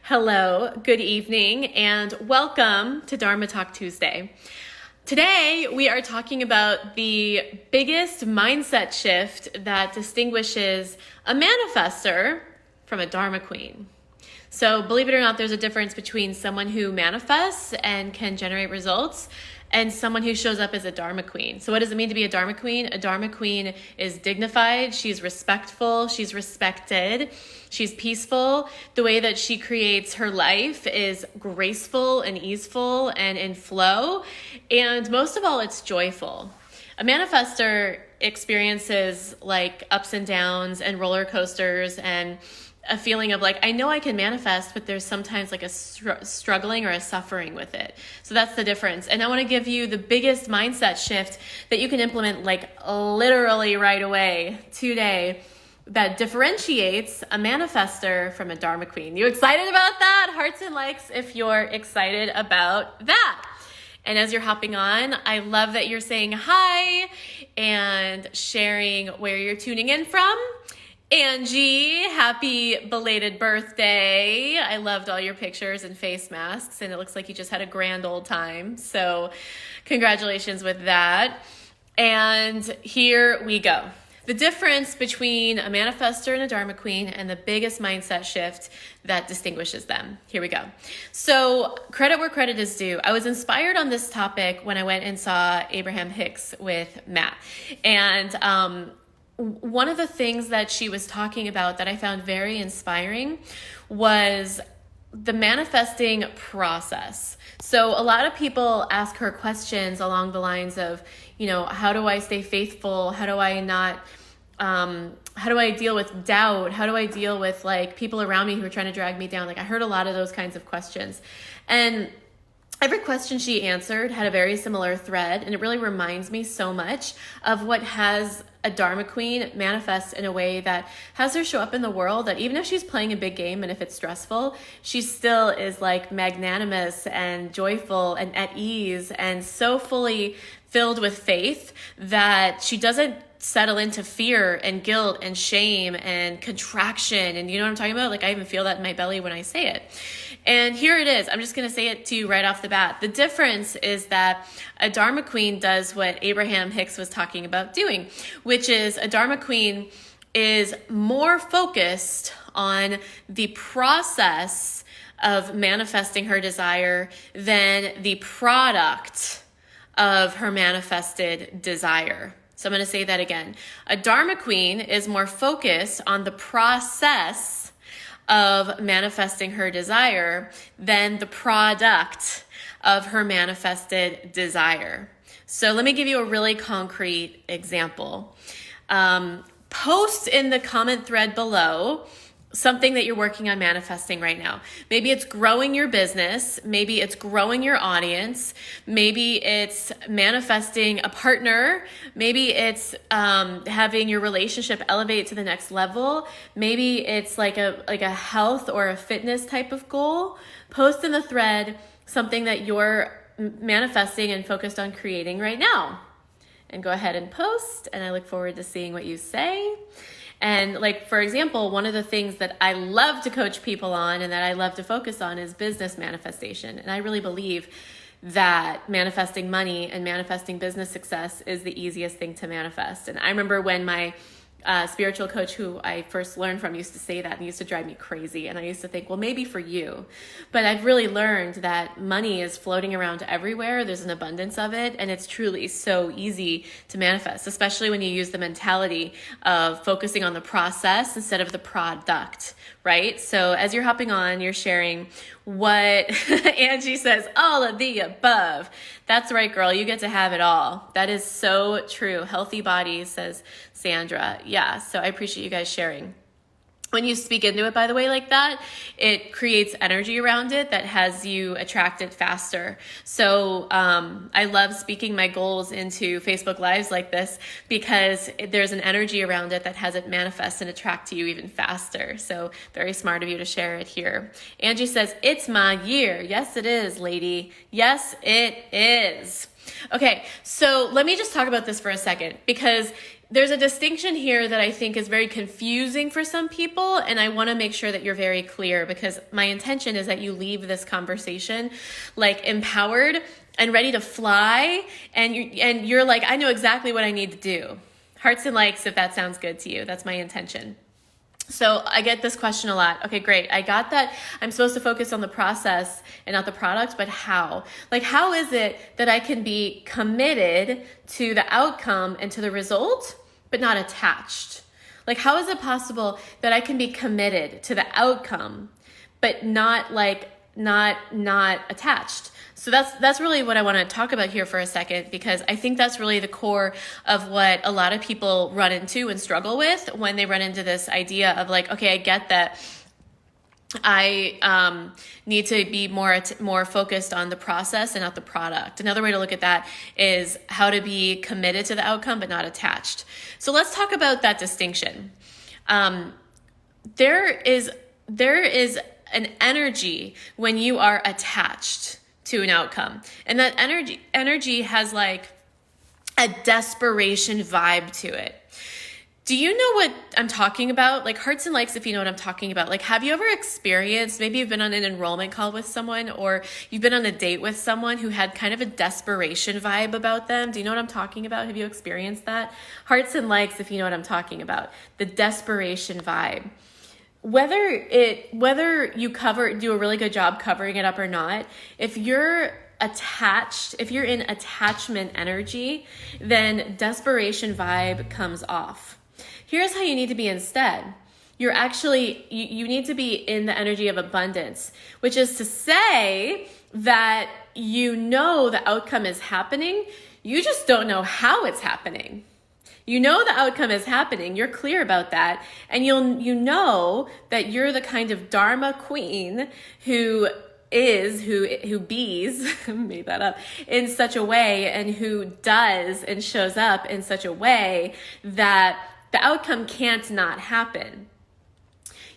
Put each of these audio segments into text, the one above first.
Hello, good evening, and welcome to Dharma Talk Tuesday. Today, we are talking about the biggest mindset shift that distinguishes a manifestor from a Dharma Queen. So, believe it or not, there's a difference between someone who manifests and can generate results and someone who shows up as a Dharma Queen. So what does it mean to be a Dharma Queen? A Dharma Queen is dignified, she's respectful, she's respected, she's peaceful. The way that she creates her life is graceful and easeful and in flow. And most of all, it's joyful. A manifestor experiences like ups and downs and roller coasters and a feeling of like, I know I can manifest, but there's sometimes like a struggling or a suffering with it. So that's the difference. And I want to give you the biggest mindset shift that you can implement like literally right away today that differentiates a manifestor from a Dharma Queen. You excited about that? Hearts and likes if you're excited about that. And as you're hopping on, I love that you're saying hi and sharing where you're tuning in from. Angie, happy belated birthday. I loved all your pictures and face masks, and it looks like you just had a grand old time. So congratulations with that. And here we go. The difference between a manifestor and a Dharma Queen and the biggest mindset shift that distinguishes them. Here we go. So credit where credit is due. I was inspired on this topic when I went and saw Abraham Hicks with Matt. And one of the things that she was talking about that I found very inspiring was the manifesting process. So a lot of people ask her questions along the lines of, you know, how do I stay faithful? How do I not, how do I deal with doubt? How do I deal with like people around me who are trying to drag me down? Like I heard a lot of those kinds of questions. And every question she answered had a very similar thread, and it really reminds me so much of what has a Dharma Queen manifest in a way that has her show up in the world, that even if she's playing a big game and if it's stressful, she still is like magnanimous and joyful and at ease and so fully filled with faith that she doesn't settle into fear and guilt and shame and contraction. And you know what I'm talking about? Like I even feel that in my belly when I say it. And here it is. I'm just going to say it to you right off the bat. The difference is that a Dharma Queen does what Abraham Hicks was talking about doing, which is a Dharma Queen is more focused on the process of manifesting her desire than the product of her manifested desire. So I'm going to say that again. A Dharma Queen is more focused on the process of manifesting her desire than the product of her manifested desire. So let me give you a really concrete example. Post in the comment thread below something that you're working on manifesting right now. Maybe it's growing your business. Maybe it's growing your audience. Maybe it's manifesting a partner. Maybe it's having your relationship elevate to the next level. Maybe it's like a health or a fitness type of goal. Post in the thread something that you're manifesting and focused on creating right now. And go ahead and post, and I look forward to seeing what you say. And like, for example, one of the things that I love to coach people on and that I love to focus on is business manifestation. And I really believe that manifesting money and manifesting business success is the easiest thing to manifest. And I remember when my spiritual coach who I first learned from used to say that, and it used to drive me crazy. And I used to think, well, maybe for you. But I've really learned that money is floating around everywhere. There's an abundance of it. And it's truly so easy to manifest, especially when you use the mentality of focusing on the process instead of the product, right? So as you're hopping on, you're sharing what Angie says, all of the above. That's right, girl. You get to have it all. That is so true. Healthy body, says Sandra. Yeah, so I appreciate you guys sharing. When you speak into it, by the way, like that, it creates energy around it that has you attract it faster. So I love speaking my goals into Facebook Lives like this because there's an energy around it that has it manifest and attract to you even faster. So very smart of you to share it here. Angie says, it's my year. Yes, it is, lady. Yes, it is. Okay, so let me just talk about this for a second, because there's a distinction here that I think is very confusing for some people, and I want to make sure that you're very clear, because my intention is that you leave this conversation like empowered and ready to fly, and you're like, I know exactly what I need to do. Hearts and likes if that sounds good to you. That's my intention. So I get this question a lot. Okay, great. I got that I'm supposed to focus on the process and not the product, but how? Like, how is it that I can be committed to the outcome and to the result, but not attached? Like, how is it possible that I can be committed to the outcome, but not attached? So that's really what I want to talk about here for a second, because I think that's really the core of what a lot of people run into and struggle with when they run into this idea of like, okay, I get that I need to be more focused on the process and not the product. Another way to look at that is how to be committed to the outcome but not attached. So let's talk about that distinction. There is an energy when you are attached to an outcome. And that energy has like a desperation vibe to it. Do you know what I'm talking about? Like, hearts and likes if you know what I'm talking about. Like, have you ever experienced, maybe you've been on an enrollment call with someone, or you've been on a date with someone who had kind of a desperation vibe about them? Do you know what I'm talking about? Have you experienced that? Hearts and likes if you know what I'm talking about. The desperation vibe. Whether you do a really good job covering it up or not, if you're attached, if you're in attachment energy, then desperation vibe comes off. Here's how you need to be instead. You need to be in the energy of abundance, which is to say that you know the outcome is happening, you just don't know how it's happening. You know the outcome is happening. You're clear about that. And you know that you're the kind of Dharma Queen who bees, made that up, in such a way, and who does and shows up in such a way that the outcome can't not happen.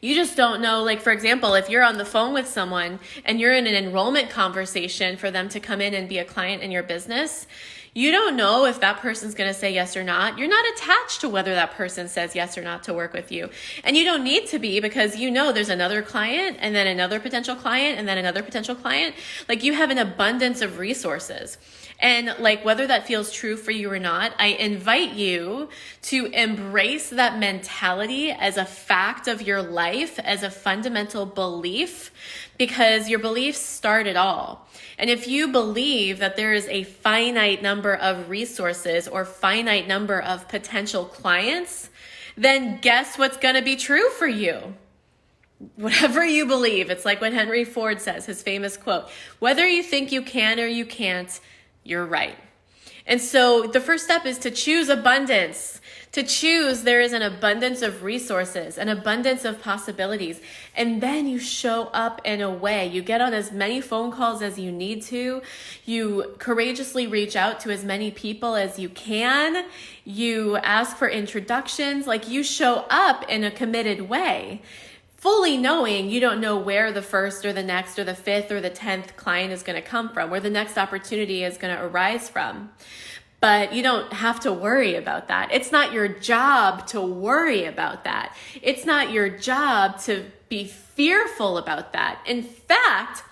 You just don't know, like, for example, if you're on the phone with someone and you're in an enrollment conversation for them to come in and be a client in your business, you don't know if that person's going to say yes or not. You're not attached to whether that person says yes or not to work with you. And you don't need to be, because you know there's another client and then another potential client and then another potential client. Like, you have an abundance of resources. And like, whether that feels true for you or not, I invite you to embrace that mentality as a fact of your life, as a fundamental belief, because your beliefs start it all. And if you believe that there is a finite number of resources or finite number of potential clients, then guess what's going to be true for you? Whatever you believe. It's like what Henry Ford says, his famous quote, whether you think you can or you can't, you're right. And so the first step is to choose abundance. To choose there is an abundance of resources, an abundance of possibilities. And then you show up in a way. You get on as many phone calls as you need to. You courageously reach out to as many people as you can. You ask for introductions. Like, you show up in a committed way, fully knowing you don't know where the first or the next or the fifth or the 10th client is going to come from, where the next opportunity is going to arise from. But you don't have to worry about that. It's not your job to worry about that. It's not your job to be fearful about that. In fact,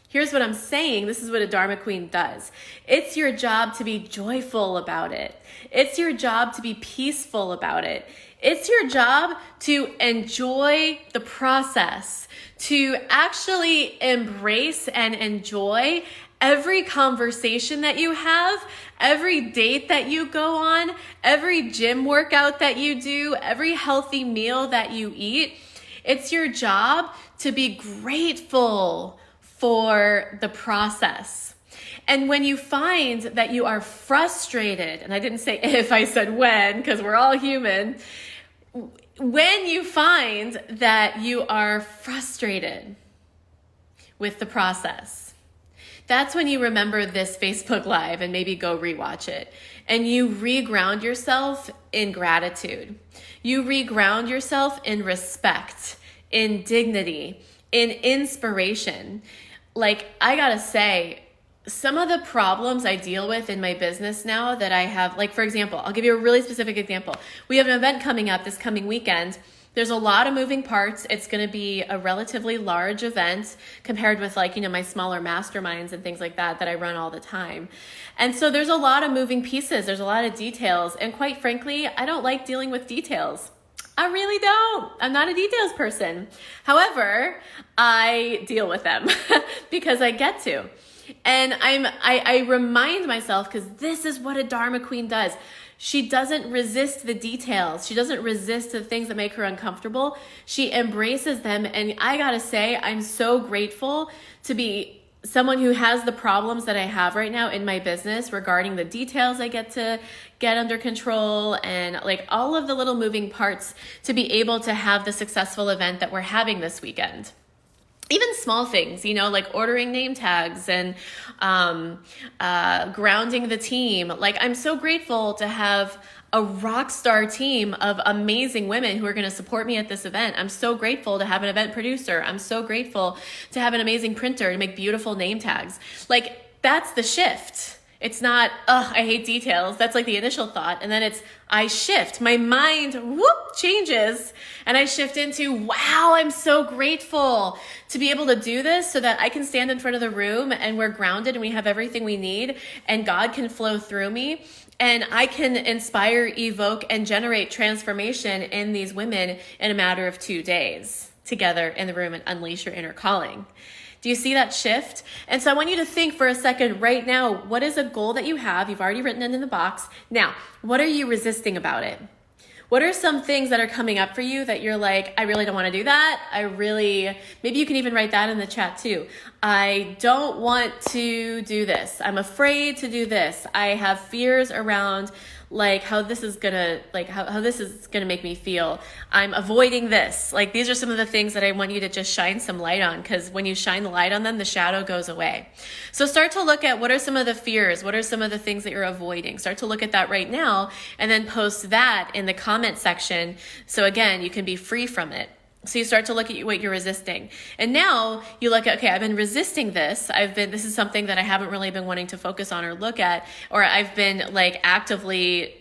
here's what I'm saying. This is what a Dharma Queen does. It's your job to be joyful about it. It's your job to be peaceful about it. It's your job to enjoy the process, to actually embrace and enjoy every conversation that you have, every date that you go on, every gym workout that you do, every healthy meal that you eat. It's your job to be grateful for the process. And when you find that you are frustrated, and I didn't say if, I said when, because we're all human. When you find that you are frustrated with the process, that's when you remember this Facebook Live and maybe go rewatch it. And you reground yourself in gratitude. You reground yourself in respect, in dignity, in inspiration. Like, I gotta say, some of the problems I deal with in my business now that I have, like, for example, I'll give you a really specific example. We have an event coming up this coming weekend. There's a lot of moving parts. It's going to be a relatively large event compared with, like, my smaller masterminds and things like that I run all the time. And so there's a lot of moving pieces. There's a lot of details. And quite frankly, I don't like dealing with details. I really don't. I'm not a details person. However, I deal with them because I get to. And I remind myself, because this is what a Dharma Queen does. She doesn't resist the details. She doesn't resist the things that make her uncomfortable. She embraces them. And I gotta say, I'm so grateful to be someone who has the problems that I have right now in my business regarding the details I get to get under control and like all of the little moving parts to be able to have the successful event that we're having this weekend. Even small things, like ordering name tags and grounding the team. Like, I'm so grateful to have a rock star team of amazing women who are going to support me at this event. I'm so grateful to have an event producer. I'm so grateful to have an amazing printer to make beautiful name tags. Like, that's the shift. It's not, I hate details. That's like the initial thought. And then it's, I shift. My mind, changes. And I shift into, wow, I'm so grateful to be able to do this so that I can stand in front of the room and we're grounded and we have everything we need and God can flow through me. And I can inspire, evoke, and generate transformation in these women in a matter of 2 days together in the room and unleash your inner calling. Do you see that shift? And so I want you to think for a second right now, what is a goal that you have? You've already written it in the box. Now, what are you resisting about it? What are some things that are coming up for you that you're like, I really don't want to do that. Maybe you can even write that in the chat too. I don't want to do this. I'm afraid to do this. I have fears around like how this is gonna make me feel. I'm avoiding this. Like, these are some of the things that I want you to just shine some light on, because when you shine the light on them, the shadow goes away. So start to look at what are some of the fears, what are some of the things that you're avoiding. Start to look at that right now and then post that in the comment section. So again, you can be free from it. So you start to look at what you're resisting. And now you look at, okay, I've been resisting this. This is something that I haven't really been wanting to focus on or look at, or I've been like actively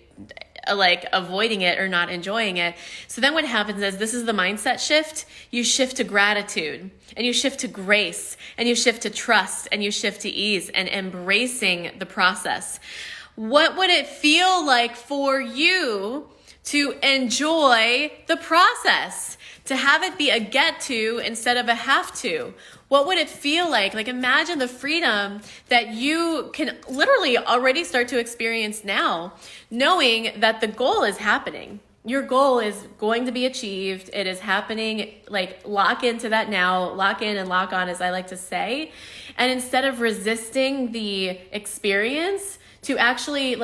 like avoiding it or not enjoying it. So then what happens is, this is the mindset shift. You shift to gratitude, and you shift to grace, and you shift to trust, and you shift to ease and embracing the process. What would it feel like for you to enjoy the process? To have it be a get to instead of a have to. What would it feel like? Like, imagine the freedom that you can literally already start to experience now, knowing that the goal is happening. Your goal is going to be achieved. It is happening. Like, lock into that now, lock in and lock on, as I like to say. And instead of resisting the experience, to actually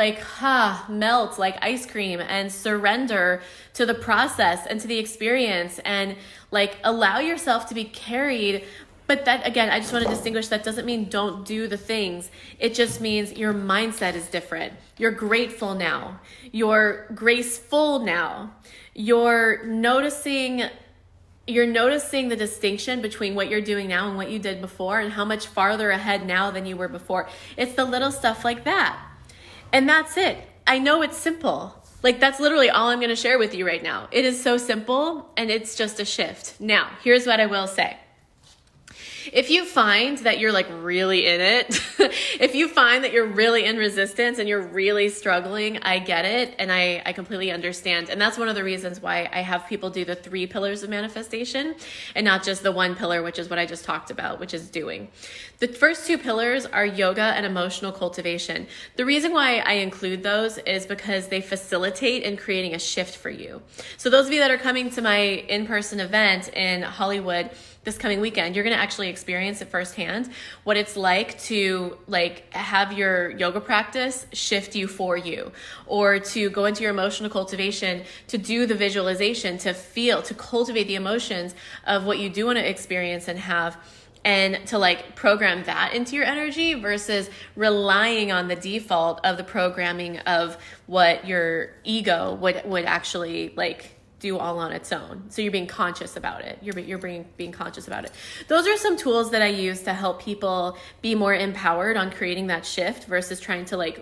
melt like ice cream and surrender to the process and to the experience and like allow yourself to be carried. But that, again, I just want to distinguish, that doesn't mean don't do the things. It just means your mindset is different. You're grateful now. You're graceful now. You're noticing the distinction between what you're doing now and what you did before, and how much farther ahead now than you were before. It's the little stuff like that. And that's it. I know it's simple. Like, that's literally all I'm going to share with you right now. It is so simple, and it's just a shift. Now, here's what I will say. If you find that you're like really in it, if you find that you're really in resistance and you're really struggling, I get it. And I completely understand. And that's one of the reasons why I have people do the 3 pillars of manifestation and not just the 1 pillar, which is what I just talked about, which is doing. The first 2 pillars are yoga and emotional cultivation. The reason why I include those is because they facilitate in creating a shift for you. So those of you that are coming to my in-person event in Hollywood this coming weekend, you're going to actually experience it firsthand, what it's like to have your yoga practice shift you for you, or to go into your emotional cultivation, to do the visualization, to feel, to cultivate the emotions of what you do want to experience and have, and to program that into your energy versus relying on the default of the programming of what your ego would actually do all on its own. So you're being conscious about it. You're being conscious about it. Those are some tools that I use to help people be more empowered on creating that shift versus trying to like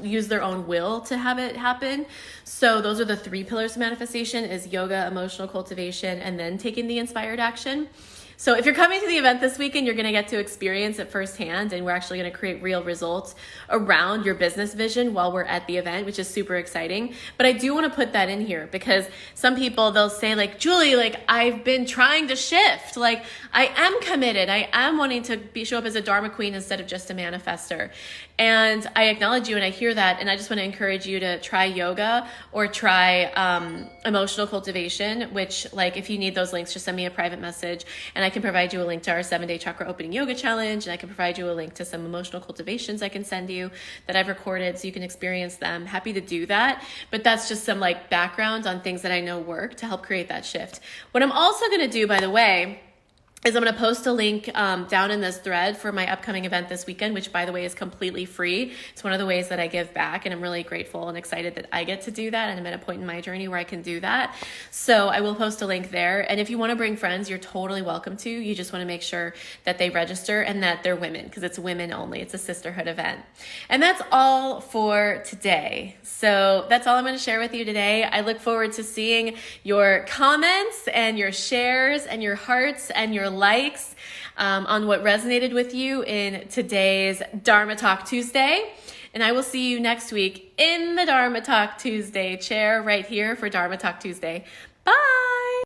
use their own will to have it happen. So those are the 3 pillars of manifestation: is yoga, emotional cultivation, and then taking the inspired action. So if you're coming to the event this weekend, you're going to get to experience it firsthand, and we're actually going to create real results around your business vision while we're at the event, which is super exciting. But I do want to put that in here because some people, they'll say like, Julie, like I've been trying to shift. Like I am committed. I am wanting to show up as a Dharma Queen instead of just a manifestor. And I acknowledge you and I hear that. And I just want to encourage you to try yoga or try emotional cultivation, which like if you need those links, just send me a private message and I can provide you a link to our 7-day chakra opening yoga challenge. And I can provide you a link to some emotional cultivations I can send you that I've recorded so you can experience them. Happy to do that. But that's just some like background on things that I know work to help create that shift. What I'm also going to do, by the way, is I'm going to post a link down in this thread for my upcoming event this weekend, which by the way is completely free. It's one of the ways that I give back, and I'm really grateful and excited that I get to do that, and I'm at a point in my journey where I can do that. So I will post a link there, and if you want to bring friends, you're totally welcome to. You just want to make sure that they register and that they're women, because it's women only. It's a sisterhood event. And that's all for today. So that's all I'm going to share with you today. I look forward to seeing your comments and your shares and your hearts and your likes on what resonated with you in today's Dharma Talk Tuesday. And I will see you next week in the Dharma Talk Tuesday chair right here for Dharma Talk Tuesday. Bye.